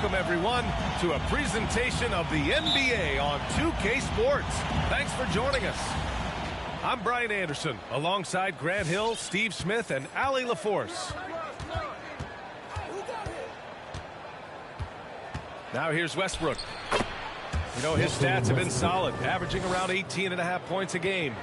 Welcome, everyone, to a presentation of the NBA on 2K Sports. Thanks for joining us. I'm Brian Anderson, alongside Grant Hill, Steve Smith, and Allie LaForce. Now here's Westbrook. You know, his stats have been solid, averaging around 18.5 points a game.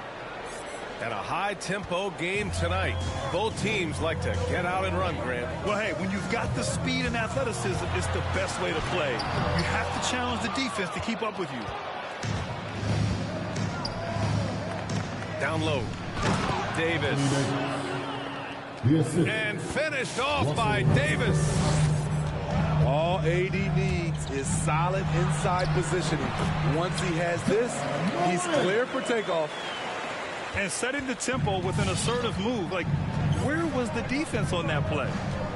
And a high-tempo game tonight. Both teams like to get out and run, Grant. Well, hey, when you've got the speed and athleticism, it's the best way to play. You have to challenge the defense to keep up with you. Down low. Davis. And finished off by Davis. All AD needs is solid inside positioning. Once he has this, he's clear for takeoff. And setting the tempo with an assertive move. Like, where was the defense on that play?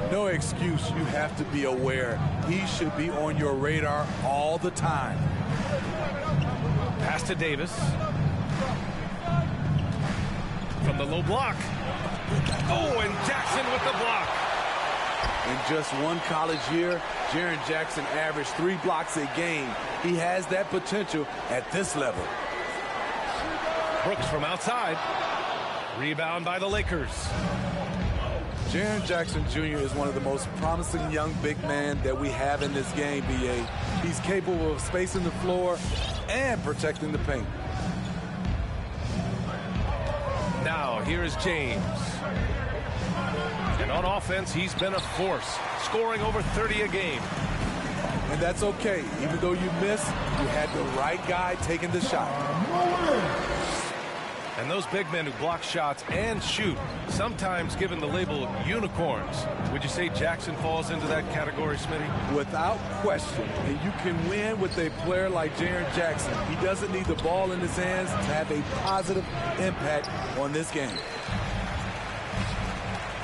No excuse. You have to be aware. He should be on your radar all the time. Pass to Davis. From the low block. Oh, and Jackson with the block. In just one college year, Jaren Jackson averaged 3 blocks a game. He has that potential at this level. Brooks from outside. Rebound by the Lakers. Jaren Jackson Jr. is one of the most promising young big men that we have in this game, B.A. He's capable of spacing the floor and protecting the paint. Now, here is James. And on offense, he's been a force, scoring over 30 a game. And that's okay. Even though you miss, you had the right guy taking the shot. And those big men who block shots and shoot, sometimes given the label unicorns. Would you say Jackson falls into that category, Smitty? Without question. And you can win with a player like Jaren Jackson. He doesn't need the ball in his hands to have a positive impact on this game.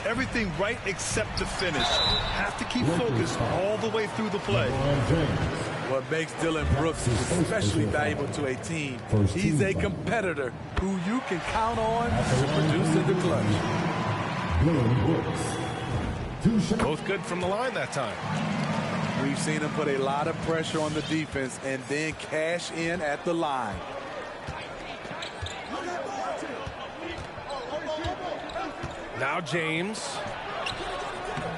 Everything right except the finish. Have to keep focused all the way through the play. What makes Dillon Brooks especially valuable to a team, he's a competitor who you can count on to produce in the clutch. Both good from the line that time. We've seen him put a lot of pressure on the defense and then cash in at the line. Now James.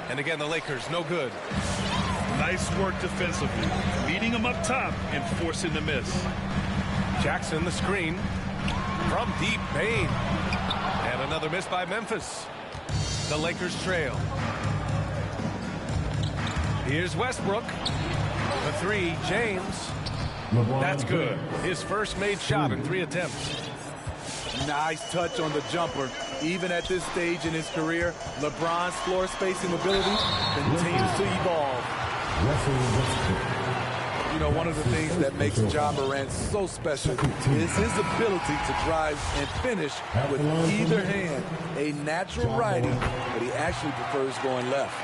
And again, the Lakers, no good. Nice work defensively. Meeting him up top and forcing the miss. Jackson, the screen. From deep, Payne. And another miss by Memphis. The Lakers trail. Here's Westbrook. The 3, James. That's good. His first made shot in 3 attempts. Nice touch on the jumper. Even at this stage in his career, LeBron's floor spacing ability continues to evolve. You know, one of the things that makes Ja Morant so special is his ability to drive and finish with either hand. A natural righty, but he actually prefers going left.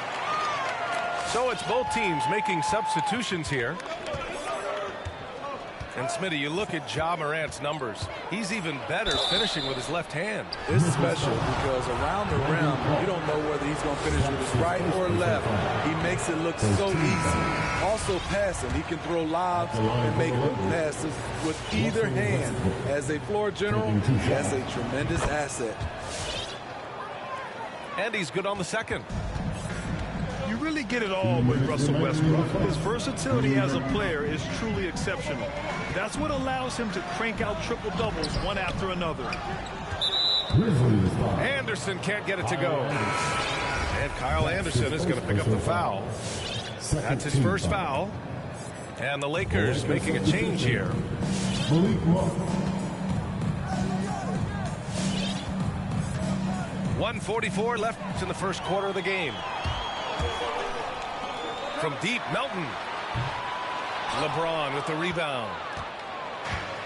So it's both teams making substitutions here. And Smitty, you look at Ja Morant's numbers. He's even better finishing with his left hand. It's special because around the rim, you don't know whether he's going to finish with his right or left. He makes it look so easy. Also passing, he can throw lobs and make hook passes with either hand. As a floor general, that's a tremendous asset. And he's good on the second. You really get it all with Russell Westbrook. His versatility as a player is truly exceptional. That's what allows him to crank out triple-doubles one after another. Anderson can't get it to go. And Kyle Anderson is going to pick up the foul. That's his first foul. And the Lakers making a change here. 1:44 left in the first quarter of the game. From deep, Melton. LeBron with the rebound.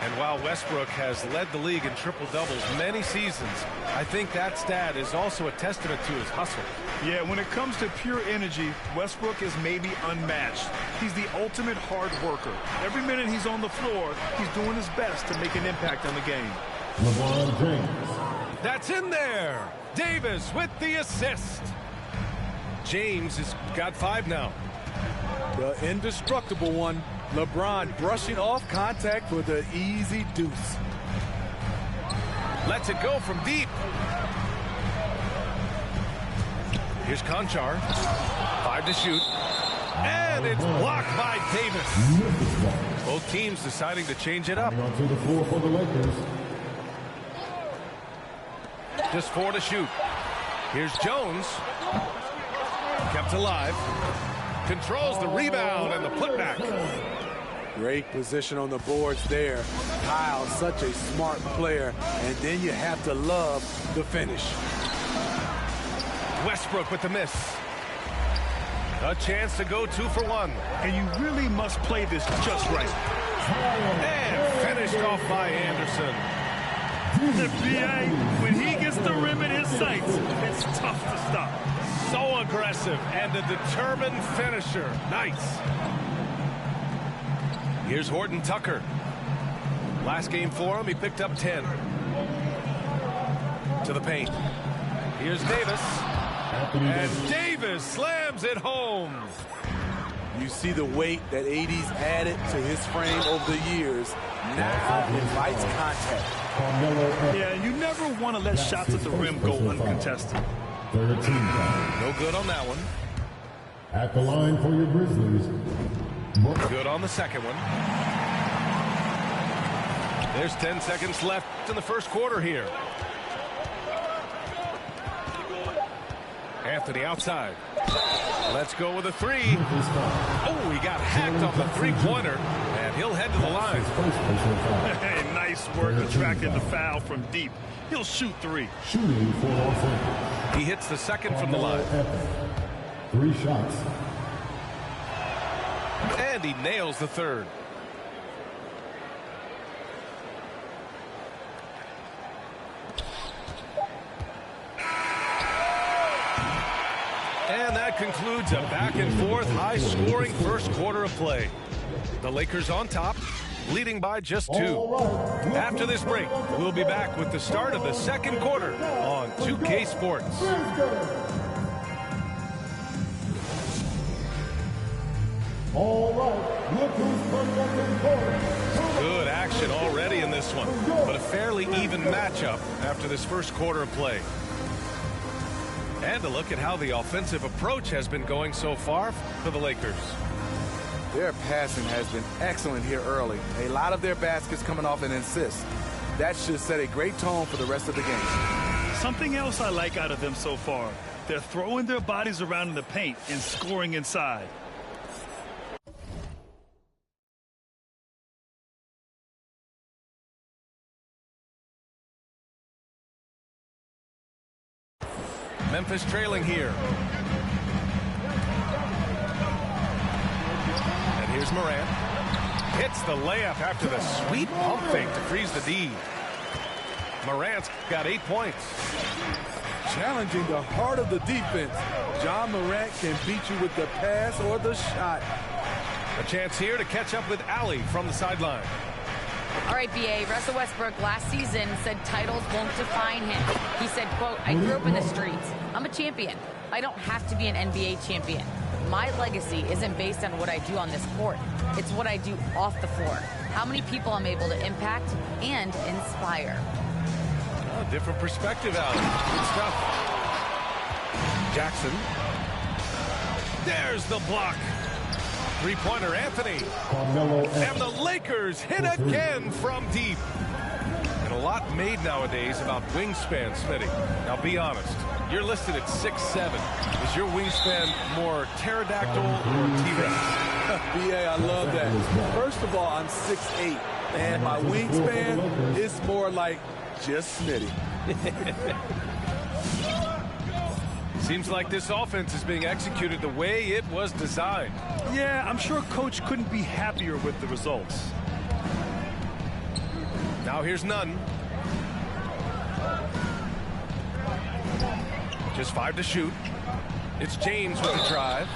And while Westbrook has led the league in triple-doubles many seasons, I think that stat is also a testament to his hustle. Yeah, when it comes to pure energy, Westbrook is maybe unmatched. He's the ultimate hard worker. Every minute he's on the floor, he's doing his best to make an impact on the game. LeBron James. That's in there. Davis with the assist. James has got 5 now. The indestructible one. LeBron brushing off contact for the easy deuce. Lets it go from deep. Here's Conchar. 5 to shoot. And it's blocked by Davis. Both teams deciding to change it up. On to the floor for the Lakers. Just 4 to shoot. Here's Jones. Kept alive. Controls the rebound and the putback. Great position on the boards there. Kyle, such a smart player. And then you have to love the finish. Westbrook with the miss. A chance to go 2 for 1. And you really must play this just right. And finished off by Anderson. The BA, when he gets the rim in his sights, it's tough to stop. So aggressive and a determined finisher. Nice. Here's Horton Tucker. Last game for him, he picked up 10. To the paint. Here's Davis. And Davis slams it home. You see the weight that AD's added to his frame over the years. Now invites contact. Yeah, you never want to let shots at the rim go uncontested. 13 No good on that one. At the line for your Grizzlies. Good on the second one. There's 10 seconds left in the first quarter here. Anthony outside. Let's go with a 3. Oh, he got hacked off the three-pointer, and he'll head to the line. Hey, nice work attracting the foul from deep. He'll shoot 3. Shooting for Los Angeles. He hits the second from the line. 3 shots. And he nails the third. And that concludes a back-and-forth, high-scoring first quarter of play. The Lakers on top, leading by just 2. After this break, we'll be back with the start of the second quarter on 2K Sports. All right, look who's coming up in court. Good action already in this one, but a fairly even matchup after this first quarter of play. And a look at how the offensive approach has been going so far for the Lakers. Their passing has been excellent here early. A lot of their baskets coming off an assist. That should set a great tone for the rest of the game. Something else I like out of them so far. They're throwing their bodies around in the paint and scoring inside. Memphis trailing here. And here's Morant. Hits the layup after the sweet pump fake to freeze the D. Morant's got 8 points. Challenging the heart of the defense. John Morant can beat you with the pass or the shot. A chance here to catch up with Allie from the sideline. All right, BA, Russell Westbrook last season said titles won't define him. He said, quote, I grew up in the streets. I'm a champion. I don't have to be an NBA champion. My legacy isn't based on what I do on this court. It's what I do off the floor. How many people I'm able to impact and inspire. Oh, different perspective, Allie. Good stuff. Jackson. There's the block. Three-pointer, Anthony. And the Lakers hit again from deep. And a lot made nowadays about wingspan, Smitty. Now, be honest. You're listed at 6'7". Is your wingspan more pterodactyl or T-Rex? BA, I love that. First of all, I'm 6'8", and my wingspan is more like just Smitty. Seems like this offense is being executed the way it was designed. Yeah, I'm sure Coach couldn't be happier with the results. Now here's Nunn. Just 5 to shoot. It's James with the drive.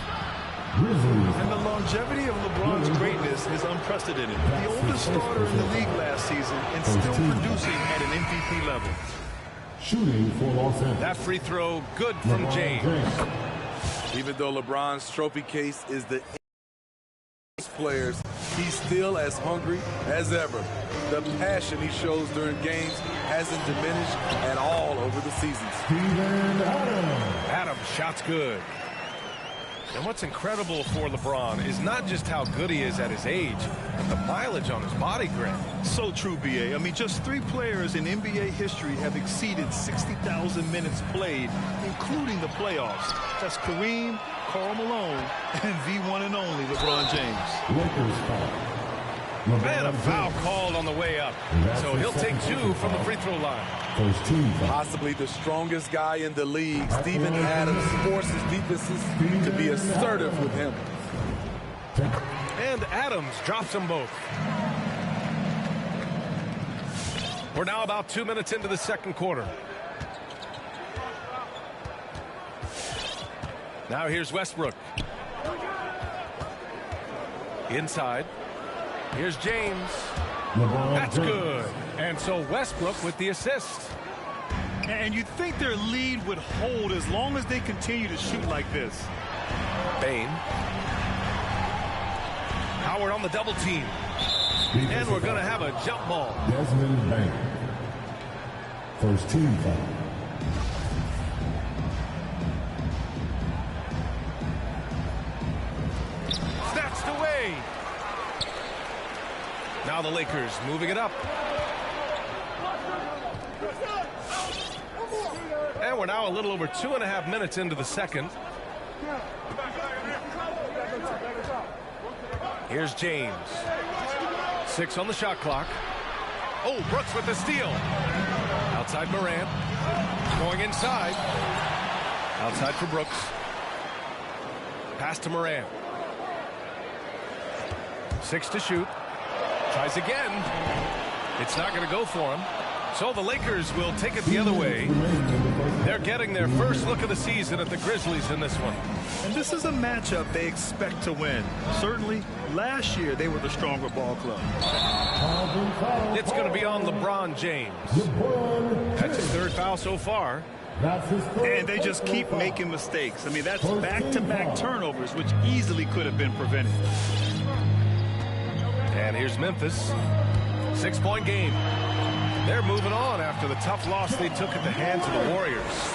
And the longevity of LeBron's greatness is unprecedented. The oldest starter in the league last season and still producing at an MVP level. Shooting for Los Angeles. That free throw good from James. Even though LeBron's trophy case is the players, he's still as hungry as ever. The passion he shows during games hasn't diminished at all over the seasons. Adams, shot's good. And what's incredible for LeBron is not just how good he is at his age, but the mileage on his body, Greg. So true, B.A. I mean, just 3 players in NBA history have exceeded 60,000 minutes played, including the playoffs. That's Kareem, Karl Malone, and the one and only LeBron James. Lakers foul. And a foul called on the way up. So he'll take 2 from the free throw line. First team foul. Possibly the strongest guy in the league, Steven Adams forces defenses to be assertive with him. And Adams drops them both. We're now about 2 minutes into the second quarter. Now here's Westbrook. Inside. Here's James. That's good. And so Westbrook with the assist. And you'd think their lead would hold as long as they continue to shoot like this. Bane. Howard on the double team. And we're going to have a jump ball. Desmond Bane. First team foul. Snatched away. Now the Lakers moving it up. And we're now a little over 2.5 minutes into the second. Here's James. 6 on the shot clock. Oh, Brooks with the steal. Outside Morant. Going inside. Outside for Brooks. Pass to Morant. 6 to shoot. Tries again. It's not going to go for him. So the Lakers will take it the other way. They're getting their first look of the season at the Grizzlies in this one. And this is a matchup they expect to win. Certainly, last year they were the stronger ball club. It's going to be on LeBron James. That's his 3rd foul so far. And they just keep making mistakes. I mean, that's back-to-back turnovers, which easily could have been prevented. And here's Memphis. 6-point game. They're moving on after the tough loss they took at the hands of the Warriors.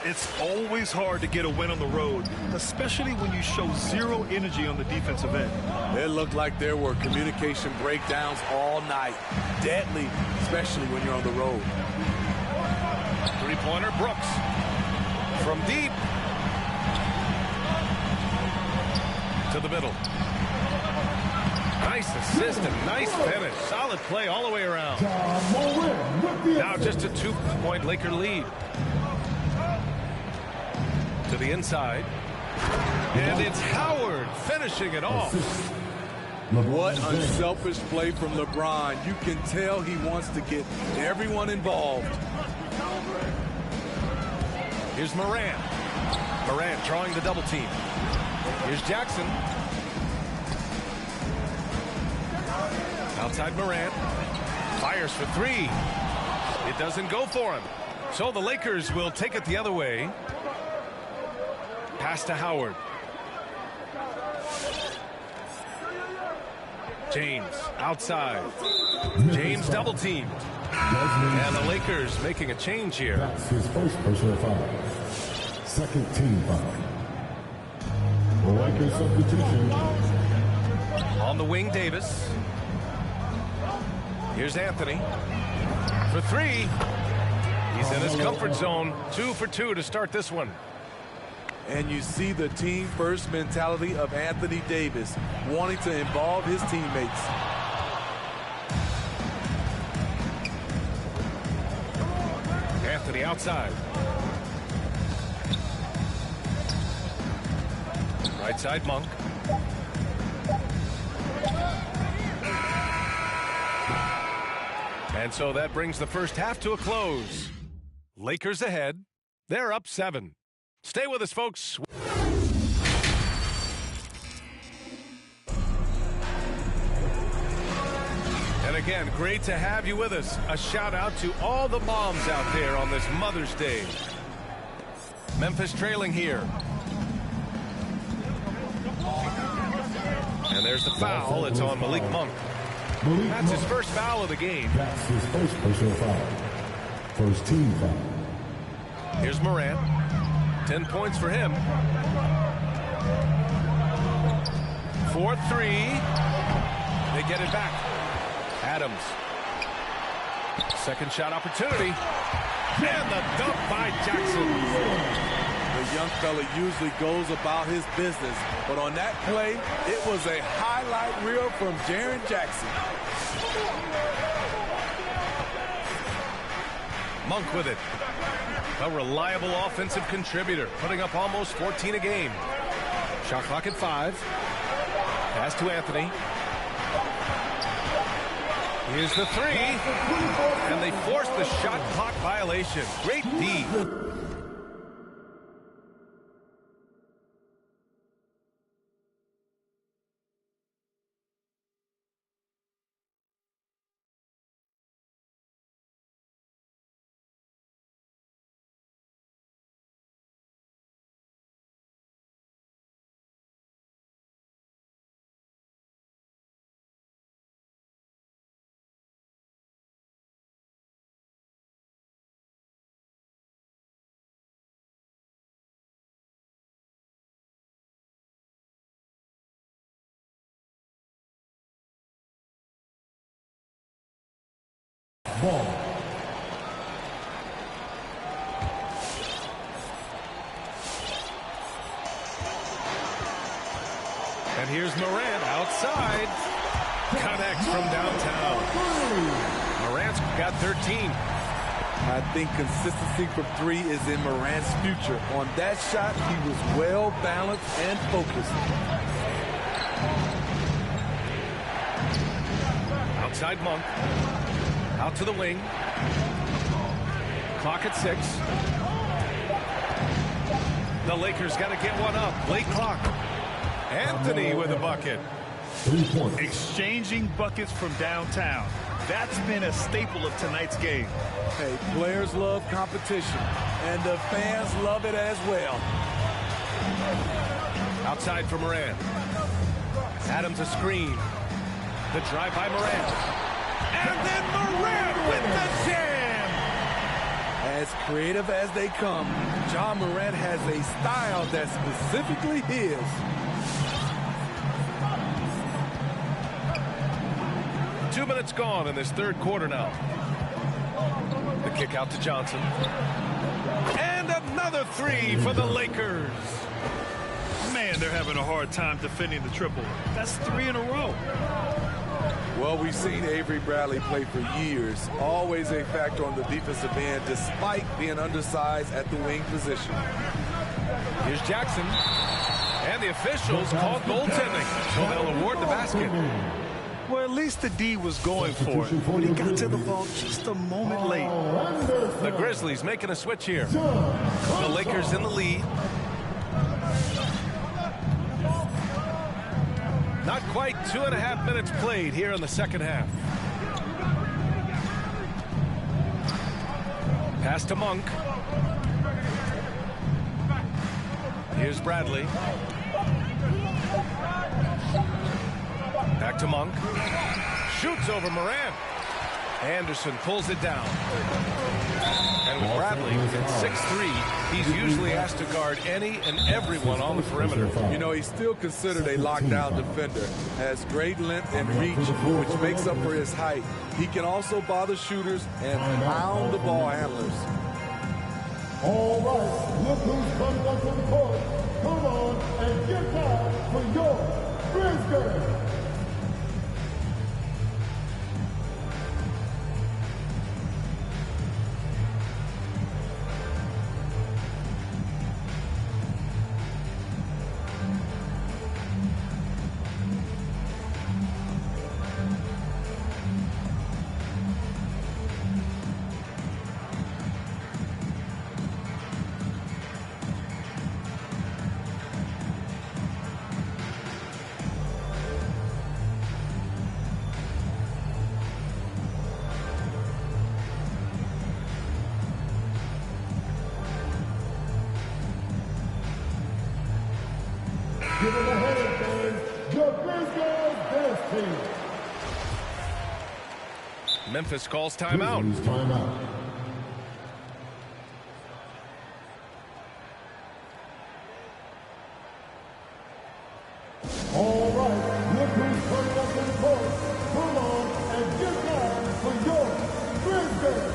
It's always hard to get a win on the road, especially when you show zero energy on the defensive end. It looked like there were communication breakdowns all night. Deadly, especially when you're on the road. 3-pointer, Brooks. From deep. To the middle. Nice assist and nice finish. Solid play all the way around. Now just a 2-point Laker lead. To the inside. And it's Howard finishing it off. What unselfish play from LeBron. You can tell he wants to get everyone involved. Here's Morant. Morant drawing the double team. Here's Jackson. Outside Morant. Fires for 3. It doesn't go for him. So the Lakers will take it the other way. Pass to Howard. James outside. James double teamed. And the Lakers making a change here. That's his first personal foul. Second team foul. Lakers substitution. On the wing, Davis. Here's Anthony. For 3. He's in his comfort zone. 2 for 2 to start this one. And you see the team-first mentality of Anthony Davis, wanting to involve his teammates. Anthony outside. Right side, Monk. And so that brings the first half to a close. Lakers ahead. They're up 7. Stay with us, folks. And again, great to have you with us. A shout out to all the moms out there on this Mother's Day. Memphis trailing here. And there's the foul. It's on Malik Monk. That's his first foul of the game. That's his first personal foul. First team foul. Here's Morant. 10 points for him. 4-3. They get it back. Adams. Second shot opportunity. And the dunk by Jackson. The young fella usually goes about his business, but on that play, it was a highlight reel from Jaren Jackson. Monk with it. A reliable offensive contributor, putting up almost 14 a game. Shot clock at 5. Pass to Anthony. Here's the 3. And they force the shot clock violation. Great D. Ball. And here's Morant outside. Connects from downtown. Morant's got 13. I think consistency from 3 is in Morant's future. On that shot, he was well balanced and focused. Outside Monk. Out to the wing. Clock at 6. The Lakers got to get one up. Late clock. Anthony with a bucket. 3 points. Exchanging buckets from downtown. That's been a staple of tonight's game. Hey, players love competition, and the fans love it as well. Outside for Morant. Adams a screen. The drive by Morant. And then Morant with the jam. As creative as they come, Ja Morant has a style that's specifically his. Two minutes gone in this third quarter now. The kick out to Johnson. And another 3 for the Lakers. Man, they're having a hard time defending the triple. That's 3 in a row. Well, we've seen Avery Bradley play for years. Always a factor on the defensive end, despite being undersized at the wing position. Here's Jackson. And the officials called goaltending, so they'll award the basket. Well, at least the D was going for it, but he got to the ball just a moment late. The Grizzlies making a switch here. The Lakers in the lead. Not quite 2.5 minutes played here in the second half. Pass to Monk. Here's Bradley. Back to Monk. Shoots over Morant. Anderson pulls it down. And with Bradley within 6'3", he's usually asked to guard any and everyone on the perimeter. You know, he's still considered a lockdown defender. Has great length and reach, which makes up for his height. He can also bother shooters and pound the ball handlers. All right, look who's coming up to the court. Come on and get down for your Grizzlies. team. Memphis calls timeout. Grizzlies timeout. All right, look who's coming up in the court. Come on and get down for your Grizzlies.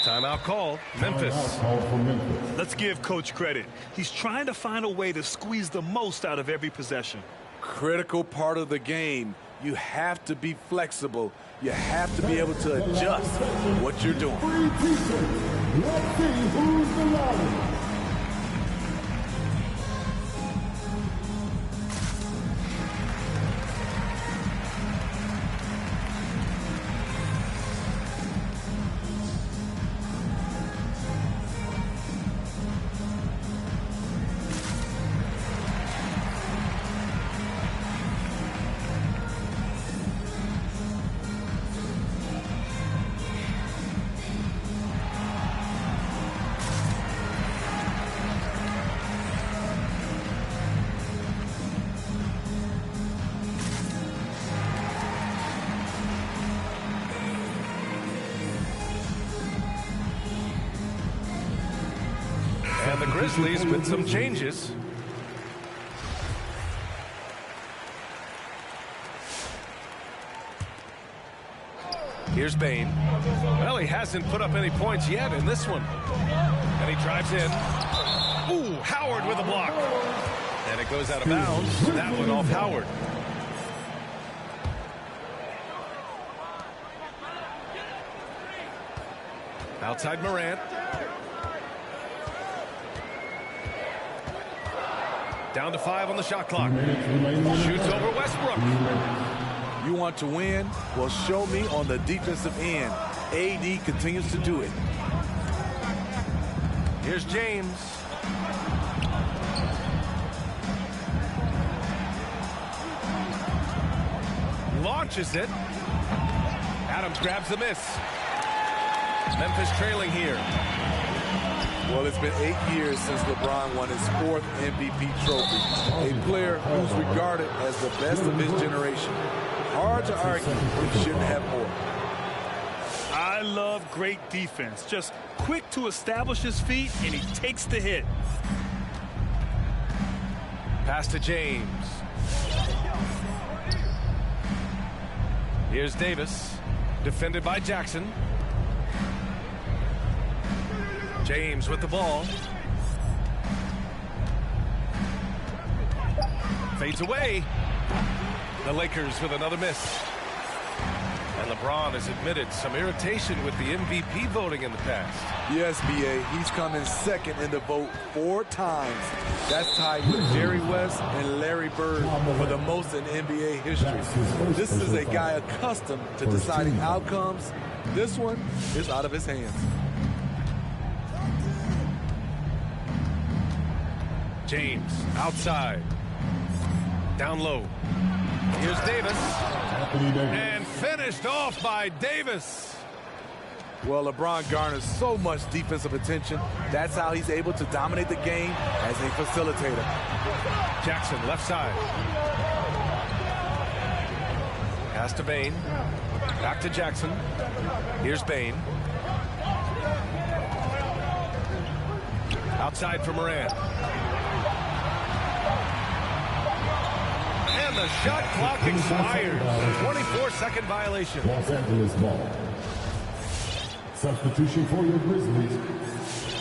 Timeout call, Memphis. Timeout call for Memphis. Let's give Coach credit. He's trying to find a way to squeeze the most out of every possession. Critical part of the game. You have to be flexible. You have to be able to adjust what you're doing. Three pieces. Let's see who's the loudest. And the Grizzlies with some changes. Here's Bane. Well, he hasn't put up any points yet in this one. And he drives in. Ooh, Howard with a block. And it goes out of bounds. That one off Howard. Outside Morant. Down to 5 on the shot clock. Shoots over Westbrook. You want to win? Well, show me on the defensive end. AD continues to do it. Here's James. Launches it. Adams grabs the miss. Memphis trailing here. Well, it's been 8 years since LeBron won his 4th MVP trophy. A player who's regarded as the best of his generation. Hard to argue he shouldn't have more. I love great defense. Just quick to establish his feet, and he takes the hit. Pass to James. Here's Davis. Defended by Jackson. James with the ball. Fades away. The Lakers with another miss. And LeBron has admitted some irritation with the MVP voting in the past. Yes, B.A., he's come in second in the vote 4 times. That's tied with Jerry West and Larry Bird for the most in NBA history. This is a guy accustomed to deciding outcomes. This one is out of his hands. James outside. Down low. Here's Davis. And finished off by Davis. Well, LeBron garners so much defensive attention. That's how he's able to dominate the game as a facilitator. Jackson left side. Pass to Bane. Back to Jackson. Here's Bane. Outside for Morant. And the shot clock expires. 24-second violation. Los Angeles ball. Substitution for your Grizzlies,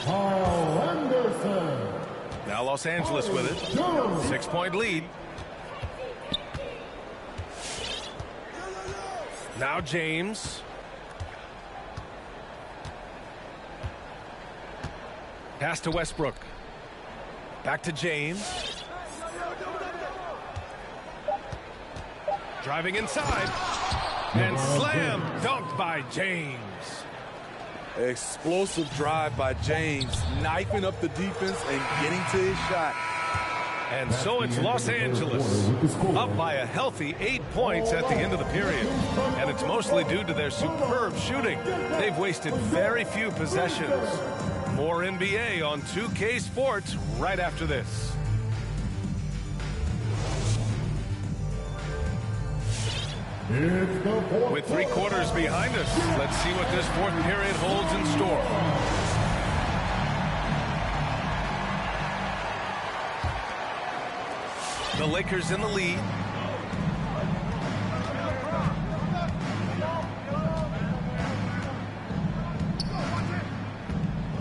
Kyle Anderson. Now Los Angeles with it. 6-point lead. Now James. Pass to Westbrook. Back to James. Driving inside. And slam dunked by James. Explosive drive by James, knifing up the defense and getting to his shot. And so it's Los Angeles up by a healthy 8 points at the end of the period. And it's mostly due to their superb shooting. They've wasted very few possessions. More NBA on 2K Sports right after this. With 3 quarters behind us, let's see what this fourth period holds in store. The Lakers in the lead.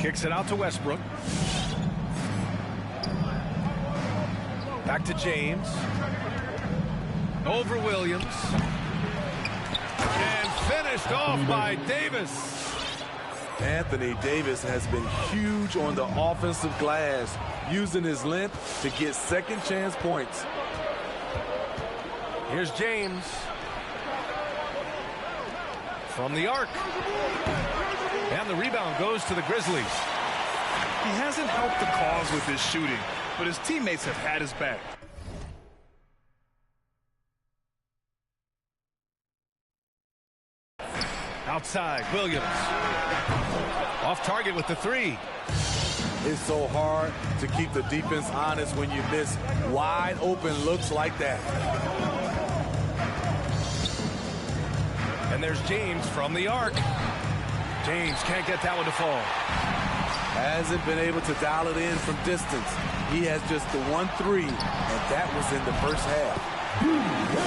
Kicks it out to Westbrook. Back to James. Over Williams. And finished off by Davis. Anthony Davis has been huge on the offensive glass, using his length to get second chance points. Here's James. From the arc. And the rebound goes to the Grizzlies. He hasn't helped the cause with his shooting, but his teammates have had his back. Outside, Williams. Off target with the 3. It's so hard to keep the defense honest when you miss wide open looks like that. And there's James from the arc. James can't get that one to fall. Hasn't been able to dial it in from distance. He has just the 1-3, and that was in the first half.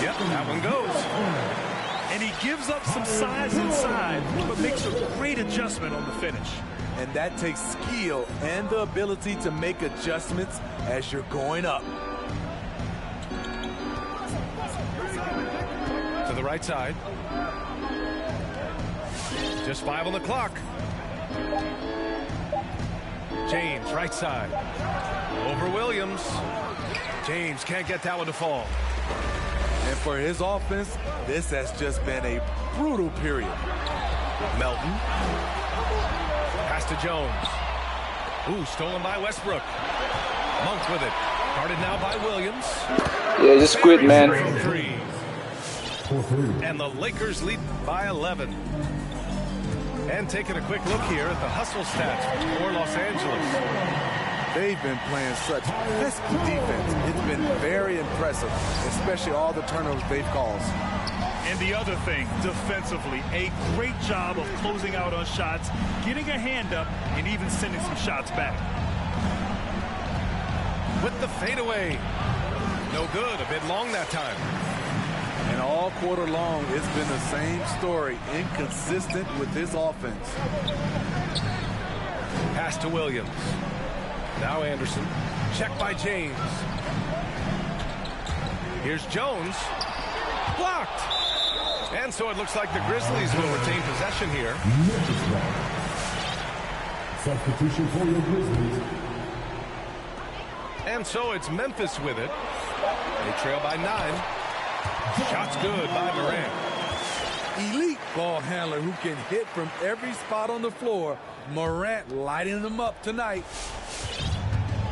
Yep, that one goes. And he gives up some size inside, but makes a great adjustment on the finish. And that takes skill and the ability to make adjustments as you're going up. To the right side. Just 5 on the clock. James, right side. Over Williams. James can't get that one to fall. And for his offense, this has just been a brutal period. Melton. Pass to Jones. Ooh, stolen by Westbrook. Monk with it. Guarded now by Williams. Yeah, just quit, man. And the Lakers lead by 11. And taking a quick look here at the hustle stats for Los Angeles. They've been playing such pesky defense. It's been very impressive, especially all the turnovers they've caused. And the other thing, defensively, a great job of closing out on shots, getting a hand up, and even sending some shots back. With the fadeaway. No good. A bit long that time. And all quarter long, it's been the same story. Inconsistent with his offense. Pass to Williams. Now Anderson. Check by James. Here's Jones. Blocked. And so it looks like the Grizzlies will retain possession here. Substitution for your Grizzlies. And so it's Memphis with it. They trail by 9. Shot's good by Durant. Elite ball handler who can hit from every spot on the floor. Morant lighting them up tonight.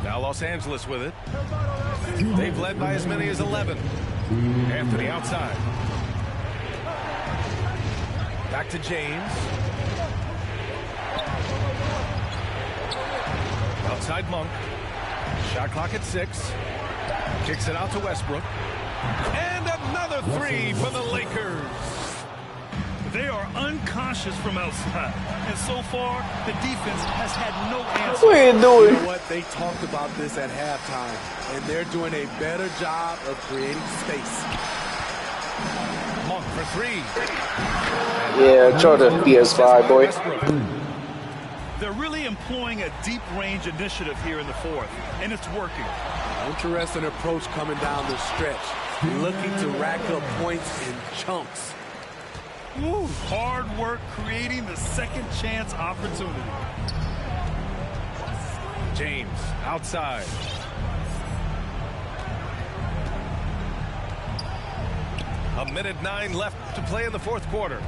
Now Los Angeles with it. They've led by as many as 11. Anthony outside. Back to James. Outside Monk. Shot clock at 6. Kicks it out to Westbrook. And another 3 for the Lakers. They are unconscious from outside. And so far, the defense has had no answer. What are you doing? You know what? They talked about this at halftime, and they're doing a better job of creating space. Monk for 3. Yeah, try the PS5, boy. They're really employing a deep range initiative here in the fourth, and it's working. Interesting approach coming down the stretch, looking to rack up points in chunks. Ooh, hard work creating the second chance opportunity. James outside. A minute 9 left to play in the fourth quarter.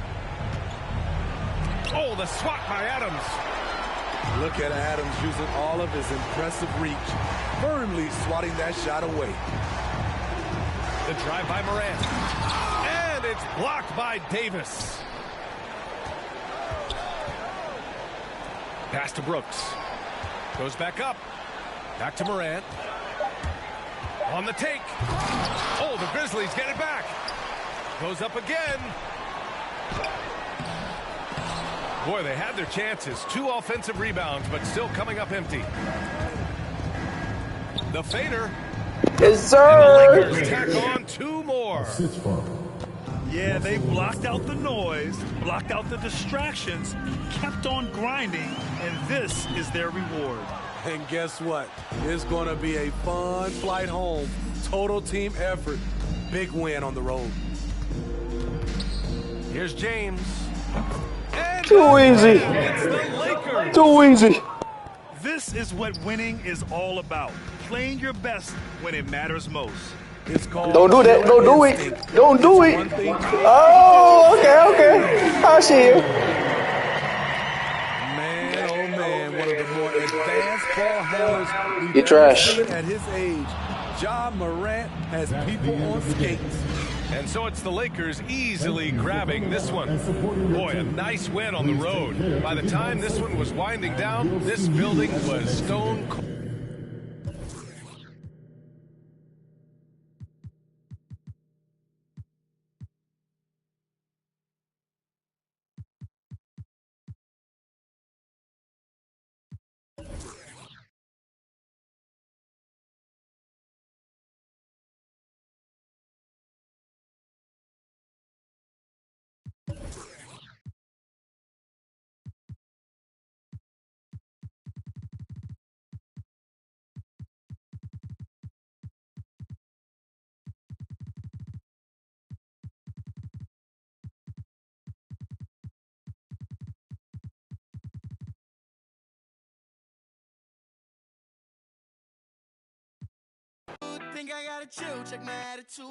Oh, the swat by Adams. Look at Adams using all of his impressive reach, firmly swatting that shot away. The drive by Morant. And it's blocked by Davis. Pass to Brooks. Goes back up. Back to Morant. On the take. Oh, the Grizzlies get it back. Goes up again. Boy, they had their chances. 2 offensive rebounds, but still coming up empty. The fader. Yes, sir. And the Lakers tack on 2 more. Yeah, they blocked out the noise, blocked out the distractions, kept on grinding, and this is their reward. And guess what? It's going to be a fun flight home. Total team effort. Big win on the road. Here's James. And Too easy. it's the Lakers. Too easy. This is what winning is all about. Playing your best when it matters most. It's called Don't do that. Don't do it. Don't do it. Oh, okay. I see you. Man, oh man, one of the more advanced ball handlers we've You're trash. ever seen at his age. Ja Morant has people on skates. And so it's the Lakers easily grabbing this one. Boy, a nice win on the road. By the time this one was winding down, this building was stone cold. Think I gotta chill, check my attitude.